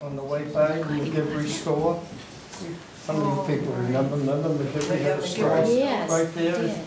On the way by, the McGivry store. How many people remember the McGivry had a store? Yes, right there. did.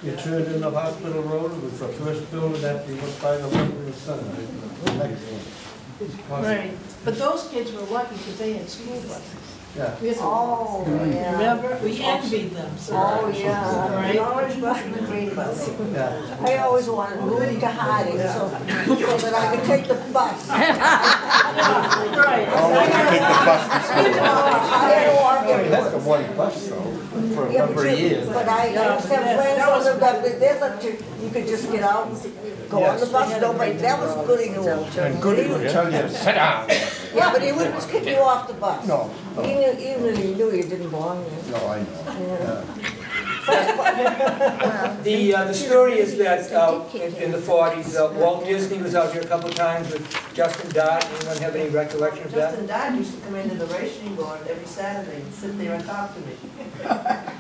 You turned in the hospital road, it was the first building after you went by the Liberty Center. The next one. Right, but those kids were lucky because they had school buses. Yeah. Oh, yeah. Remember, we envied them, so. Oh, yeah. Right. The orange bus and the green bus. Yeah. I always wanted to move to Harding so that I could take the bus. Right. Oh, you take the bus to school. I didn't walk Well, you had the everywhere. one bus though, for a Yeah, number of years. but I used to have friends on the bus, they let you could just get out, go on the bus, nobody, that was Goody Newell. And Goody would tell you, sit down. Yeah, but he wouldn't just kick you off the bus. No, no. Even if he knew you didn't belong there. No, I know. The story is that in the 40s, Walt Disney was out here a couple of times with Justin Dart. Anyone have any recollection of that? Justin Dodd used to come into the racing board every Saturday and sit there and talk to me.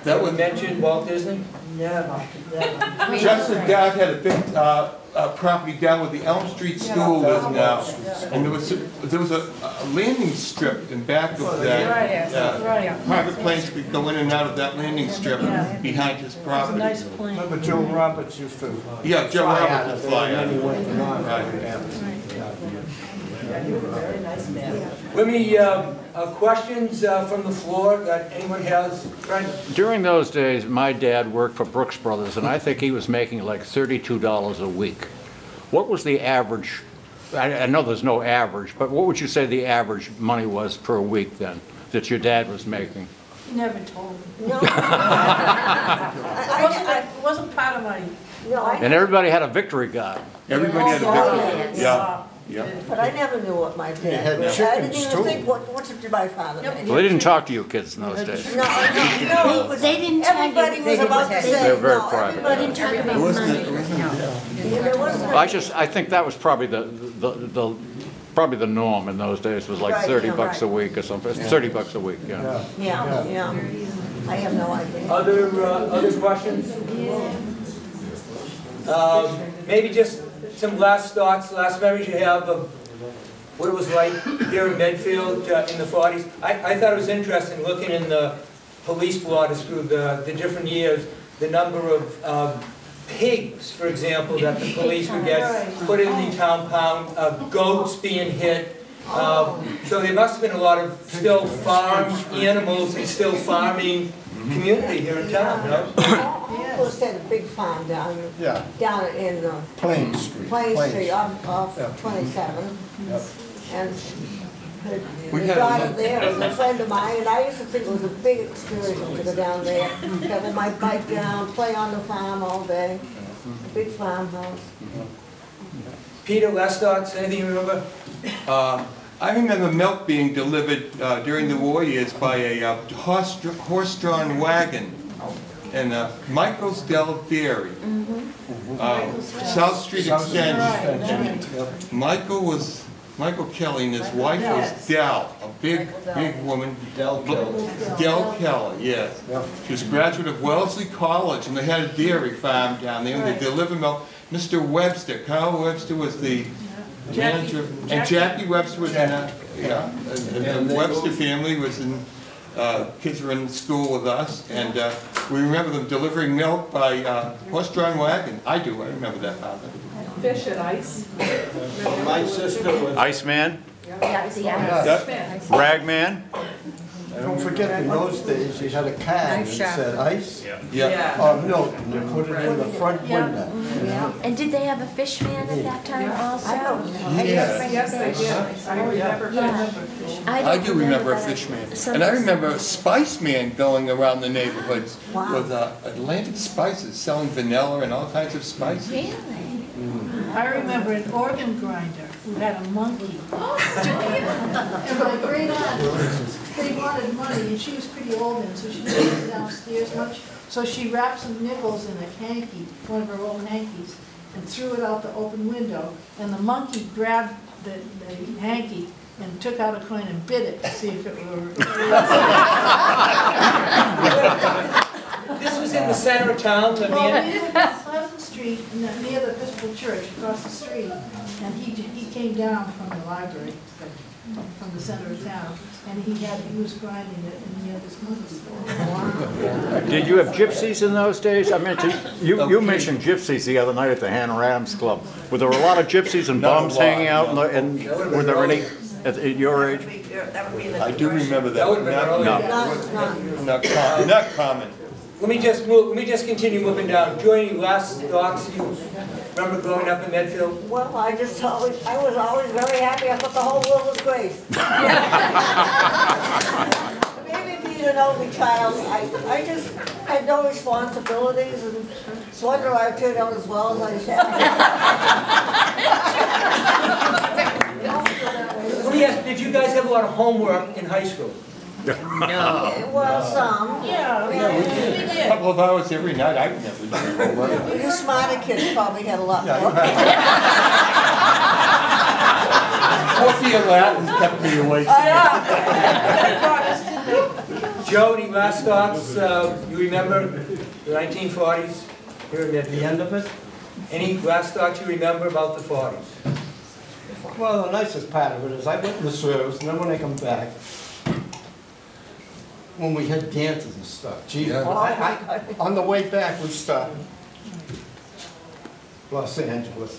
That would mention Walt Disney? Never, never. Justin Dad had a big property down where the Elm Street School is now. And there was a landing strip in back of that. Right. Private planes could go in and out of that landing strip behind his It's a property. nice plane. Remember Joe Roberts used to Yeah, Joe fly out Roberts of would fly there, out. and then he went to North Yeah, he was a very nice man. Let me, questions from the floor that anyone has? Fred? During those days, my dad worked for Brooks Brothers, and I think he was making like $32 a week. What was the average? I know there's no average, but what would you say the average money was per week then that your dad was making? He never told me. No. It wasn't part of my, No, And everybody had a victory guard. Everybody had a victory. Yeah. but I never knew what my had dad was. I didn't chickens, even too. think, what did my father make? Well, they didn't talk to you kids in those days. No, it was, They didn't tell you- everybody was about to say, They were very no, private. They everybody. didn't talk about money. There wasn't. I think that was probably probably the norm in those days was like Right, 30 yeah, bucks a right. week or something. 30 bucks a week, yeah. Yeah. I have no idea. Other questions? Maybe just some last thoughts, last memories you have of what it was like here in Medfield in the 40s. I thought it was interesting looking in the police blotters through the different years, the number of pigs, for example, that the police would get put in the town pound, goats being hit. So there must have been a lot of still farm animals and still farming community here in town, no? Of course, they had a big farm down in Plain Street. Plain Street, off Yeah. 27. Yep. And We the had a daughter little- there was a friend of mine, and I used to think it was a big excursion to go down there, have my bike down, play on the farm all day. A big farmhouse. Peter, last thoughts, anything you remember? I remember milk being delivered during the war years by a horse-drawn wagon in Michael's Dell Dairy, South Street Extension. Michael Kelly and his wife was Dell, a big woman. Del Kelly. Dell Kelly, yes. She was a graduate of Wellesley College, and they had a dairy farm down there, and they delivered milk. Mr. Webster, Carl Webster was the manager, and Jackie Webster was in and the Webster family was in, kids were in school with us, and we remember them delivering milk by horse-drawn wagon. I remember that, Father. Fish and ice. My sister was, Iceman, Yeah, the ice. Ragman. don't forget, in those days, you had a card that said ice or milk, and you put it in the front window. Yeah. And did they have a fish man at that time also? I don't know. Yes, they did. I remember fish. I do remember a fish man. And I remember a spice man going around the neighborhoods with Atlantic spices, selling vanilla and all kinds of spices. Really? I remember an organ grinder who had a monkey. And my great aunt, they wanted money, and she was pretty old then, so she didn't go downstairs much. So she wrapped some nickels in a hanky, one of her old hankies, and threw it out the open window. And the monkey grabbed the hanky and took out a coin and bit it to see if it were. This was in the center of town, the Well, we lived on Pleasant Street, near the Episcopal Church, across the street, and he came down from the library. from the center of town, and he was grinding it, and he had this monkey. Did you have gypsies in those days? I mentioned, you mentioned gypsies the other night at the Hannah Adams Club. Were there a lot of gypsies and bums hanging out, and were there any at your age? I do remember that. Not common. Let me just continue moving down. Joe, any last thoughts you remember growing up in Medfield? Well, I was always very happy. I thought the whole world was great. Maybe being an only child, I just had no responsibilities, and it's wonder I turned out as well as I should. Let me ask, did you guys have a lot of homework in high school? Well, some. Yeah, we did. A couple of hours every night, I've never done homework. You smarter kids probably had a lot more. 4th year Latin kept me awake. Joe, any last thoughts? You remember the 1940s here in Medfield? The end of it? Any last thoughts you remember about the 40s? Well, the nicest part of it is I went in the service, and then when I come back, when we had dances and stuff, geez, on the way back we stopped Los Angeles,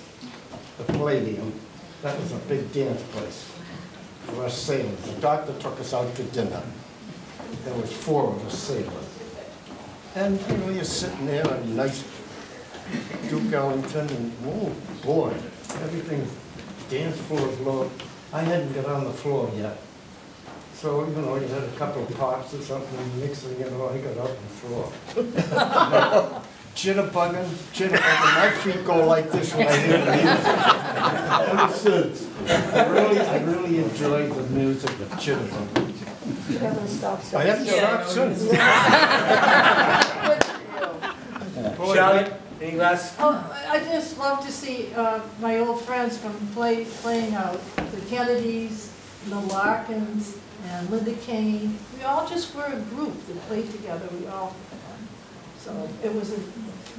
the Palladium. That was a big dance place for us sailors. The doctor took us out to dinner. There was 4 of us sailors. And you know, you're sitting there on a nice Duke Ellington, and oh boy, everything, dance floor is low. I hadn't got on the floor yet. So, you know, you had a couple of pops or something, and next thing you know, I got up on the floor. Jitterbugging, my feet go like this when I hear the music. Ever since, I really enjoy the music of jitterbugging. You haven't stopped since. I haven't stopped since. Charlotte, any last? Oh, I just love to see my old friends from playing out, the Kennedys, the Larkins, and Linda Kane. We all just were a group that played together. We all, so that was easy.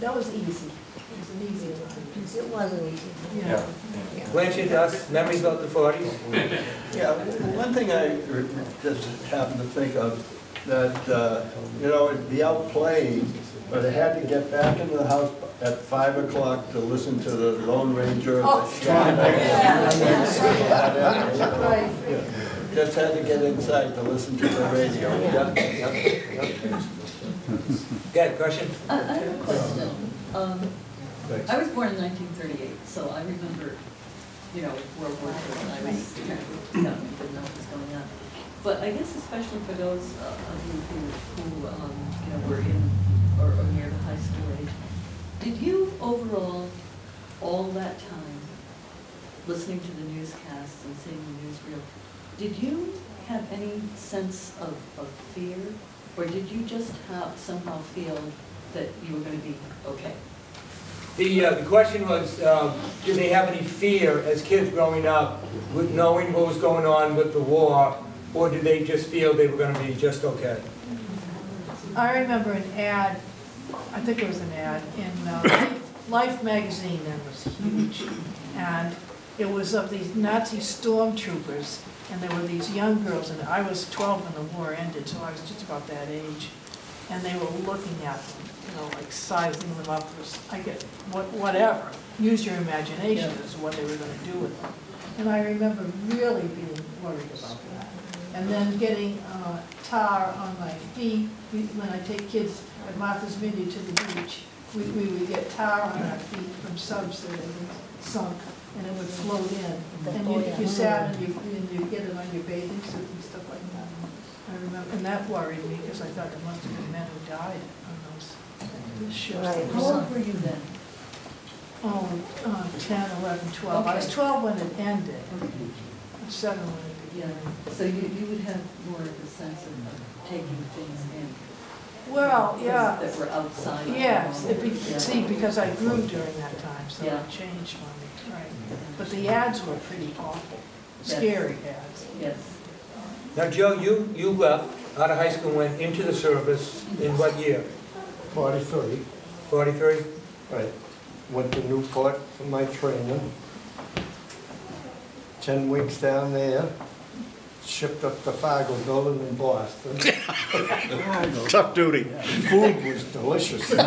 It was an easy time. It wasn't easy. Yeah. Blanchett, us, memories about the 40s? Yeah, one thing I just happened to think of, that, you know, it'd be out playing, but I had to get back into the house at 5 o'clock to listen to the Lone Ranger. Right. Just had to get inside to listen to the radio. Yeah, question? I have a question. I was born in 1938, so I remember, you know, World War II, and I was kind of young and didn't know what was going on. But I guess especially for those of you who you know, were in or near the high school age, did you overall, all that time, listening to the newscasts and seeing the newsreel, did you have any sense of fear, or did you just somehow feel that you were going to be okay? The question was, did they have any fear as kids growing up with knowing what was going on with the war, or did they just feel they were going to be just okay? I remember an ad, I think it was an ad, in Life magazine that was huge. And it was of these Nazi stormtroopers, and there were these young girls, and I was 12 when the war ended, so I was just about that age. And they were looking at them, you know, like sizing them up for, I get, whatever. Use your imagination as to what they were going to do with them. And I remember really being worried about that. And then getting tar on my feet. When I take kids at Martha's Vineyard to the beach, we would get tar on our feet from subs that had been sunk, and it would float in. And you sat and you get it on your bathing suit and stuff like that. I remember, and that worried me because I thought there must have been men who died on those ships. Right. How old were you then? Oh, 10, 11, 12. I was 12 when it ended. I was 7 when it Yeah, began. so you would have more of a sense of taking things in. Well, yeah. That were outside. Yes, Yeah. see, because I grew during that time, so Yeah. it changed for me, right. But the ads were pretty awful, Yes. scary ads. Yes. Now, Joe, you left out of high school and went into the service in what year? 43. 43? Right. Went to Newport for my training. 10 weeks down there. shipped up to Fargo building in Boston. Tough duty. Food was delicious. It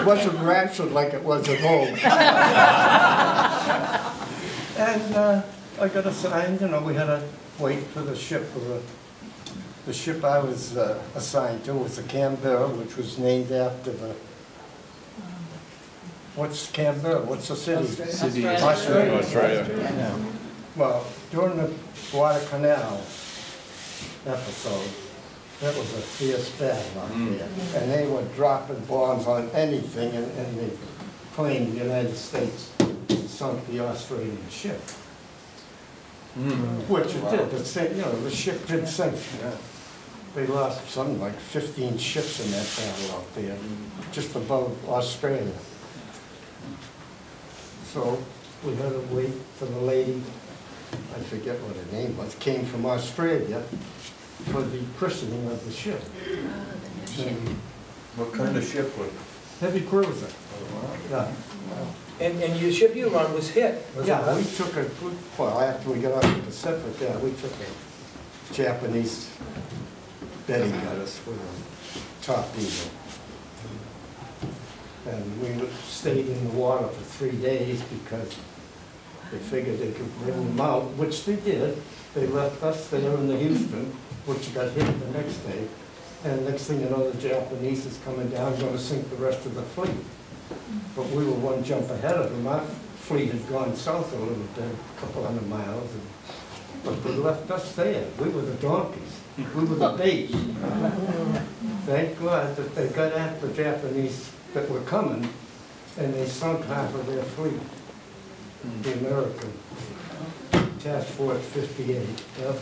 wasn't rancid like it was at home. And I got assigned, you know, we had to wait for the ship. The ship I was assigned to was the Canberra, which was named after the, what's Canberra? What's the city? Australia. Australia. Yeah. Well, during the Guadalcanal episode, that was a fierce battle out there. And they were dropping bombs on anything, and they claimed the United States sunk the Australian ship. Which it did. The ship did sink. They lost something like 15 ships in that battle out there, just above Australia. So we had to wait for the lady, I forget what her name was, came from Australia for the christening of the ship. What kind of ship was it? Heavy cruiser. Yeah. And the ship you were on was hit, was it Yeah, not? we took well, after we got out of the Pacific, yeah, we took a Japanese Betty got us with a torpedo. And we stayed in the water for 3 days because they figured they could bring them out, which they did. They left us there in the Houston, which got hit the next day. And next thing you know, the Japanese is coming down, going to sink the rest of the fleet. But we were one jump ahead of them. Our fleet had gone south a little bit, a couple hundred miles. But they left us there. We were the donkeys. We were the bait. Thank God that they got after the Japanese that were coming, and they sunk half of their fleet. The American Task Force 58. Yeah.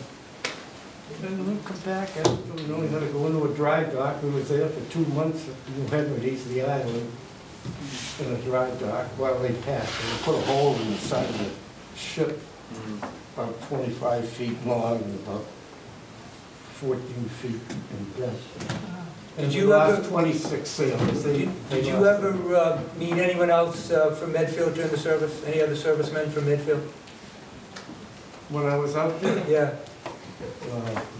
And we come back, and we only had to go into a dry dock. We was there for 2 months at New Hebrides, the island, in a dry dock while they packed. And they put a hole in the side of the ship, about 25 feet long and about 14 feet in depth. And Did we you lost ever- 26 sailors. Did you ever meet anyone else from Medfield during the service? Any other servicemen from Medfield? When I was out there? Yeah.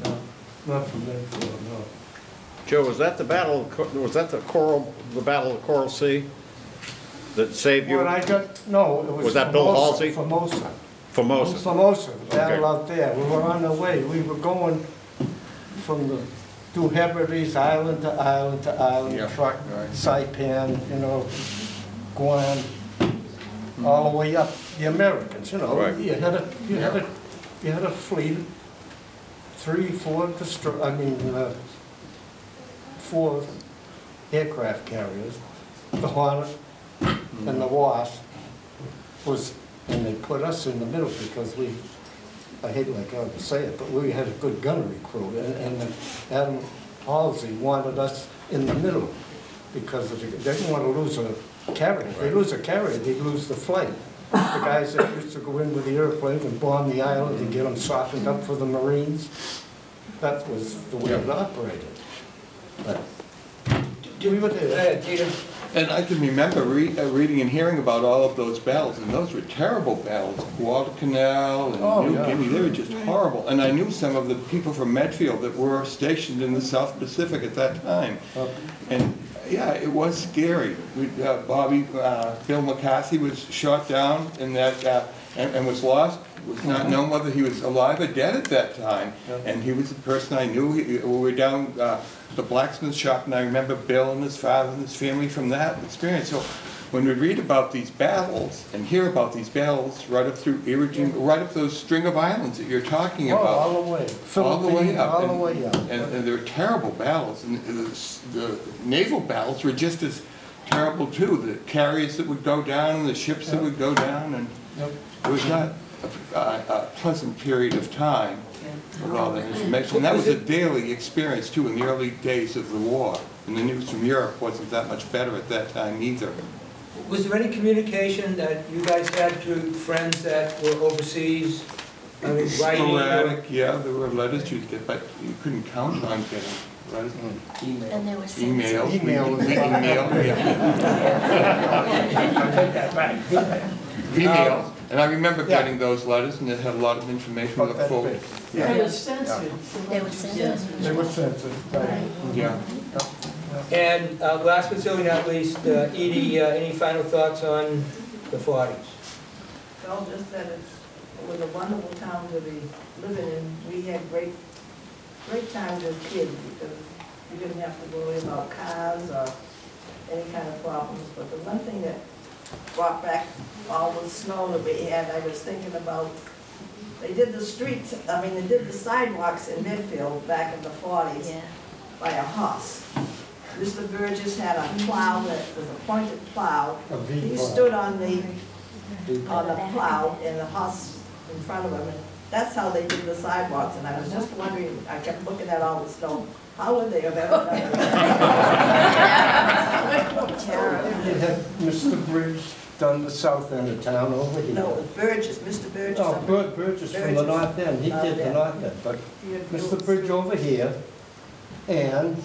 No, not from Medfield, no. Joe, was that the battle, was that the Battle of Coral Sea that saved you? When I got, no, it was. Was that Bill Halsey? Formosa. Formosa. Formosa, the battle Okay. out there. We were on the way. We were going from the New Hebrides, island to island to island, Yeah, truck, right. Saipan, you know, Guam, all the way up. The Americans, you know, Right. you had a fleet, 4 aircraft carriers, the Hornet and the Wasp was, and they put us in the middle because I hate like I to say it, but we had a good gunnery crew, and Adam Halsey wanted us in the middle because they didn't want to lose a carrier. If they lose a carrier, they'd lose the flight. The guys that used to go in with the airplanes and bomb the island and get them softened up for the Marines, that was the way it operated. But we were there. Peter? And I can remember reading and hearing about all of those battles, and those were terrible battles. Guadalcanal and New Guinea, they were just horrible. And I knew some of the people from Medfield that were stationed in the South Pacific at that time. And yeah, it was scary. Bill McCarthy was shot down in that, and was lost. It was not known whether he was alive or dead at that time. And he was the person I knew. We were down the blacksmith shop, and I remember Bill and his father and his family from that experience. So when we read about these battles and hear about these battles right up through right up those string of islands that you're talking about. All the way. All the way up. All the way up. And they were terrible battles. And the naval battles were just as terrible too. The carriers that would go down and the ships that would go down. And it was not a pleasant period of time with all that information. And that was a daily experience too in the early days of the war. And the news from Europe wasn't that much better at that time either. Was there any communication that you guys had to friends that were overseas? I mean, writing? Sporadic, yeah, there were letters you'd get, but you couldn't count on getting letters. And there was Emails. Email was Email, yeah. I take that back. Email. And I remember getting those letters, and it had a lot of information to About look that forward. big. They were censored. They were censored. They were censored, right. Yeah. And last but certainly not least, Edie, any final thoughts on the 40s? Well, just that it was a wonderful town to be living in. We had great times as kids because you didn't have to worry about cars or any kind of problems. But the one thing that brought back all the snow that we had, I was thinking about, they did the streets, they did the sidewalks in Midfield back in the 40s Yeah. by a horse. Mr. Burgess had a plow that was a pointed plow. A V He plow. stood on the plow and the horse in front of him. And that's how they did the sidewalks. And I was just wondering, I kept looking at all the snow, how would they have ever done it? They had Mr. Bridge done the south end of town over here. No, it was Burgess, Mr. Burgess. Oh, Burgess from the Burgess. north end, he did the north end, but Mr. Bridge over here, and,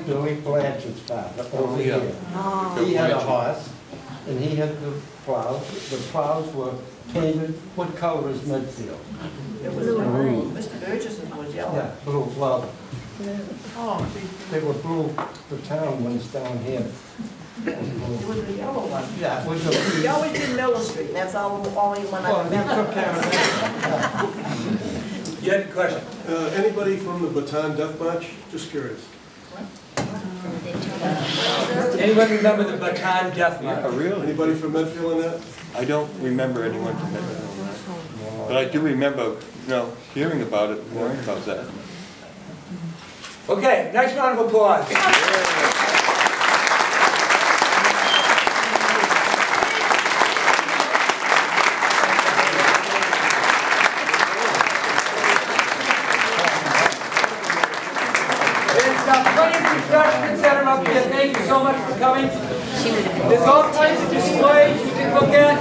Billy Blanchard's father over Yeah. here. He had a horse, and he had the plows. The plows were painted, what color is Medfield? It was blue. Mr. Burgess was yellow. Yeah, blue, well, they were blue, the town ones down here. It was the yellow one. Yeah, it was a, He always did Miller Street, and that's all, only one I well, they remember. took care of that. You had a question? Anybody from the Bataan Death March? Just curious. Anybody remember the Bataan Death March? Really? Anybody from Medfield on that? I don't remember anyone from that. But I do remember, hearing about it, learning about that. Okay, next round of applause. Plenty of refreshments that are up here. Thank you so much for coming. There's all kinds of displays you can look at.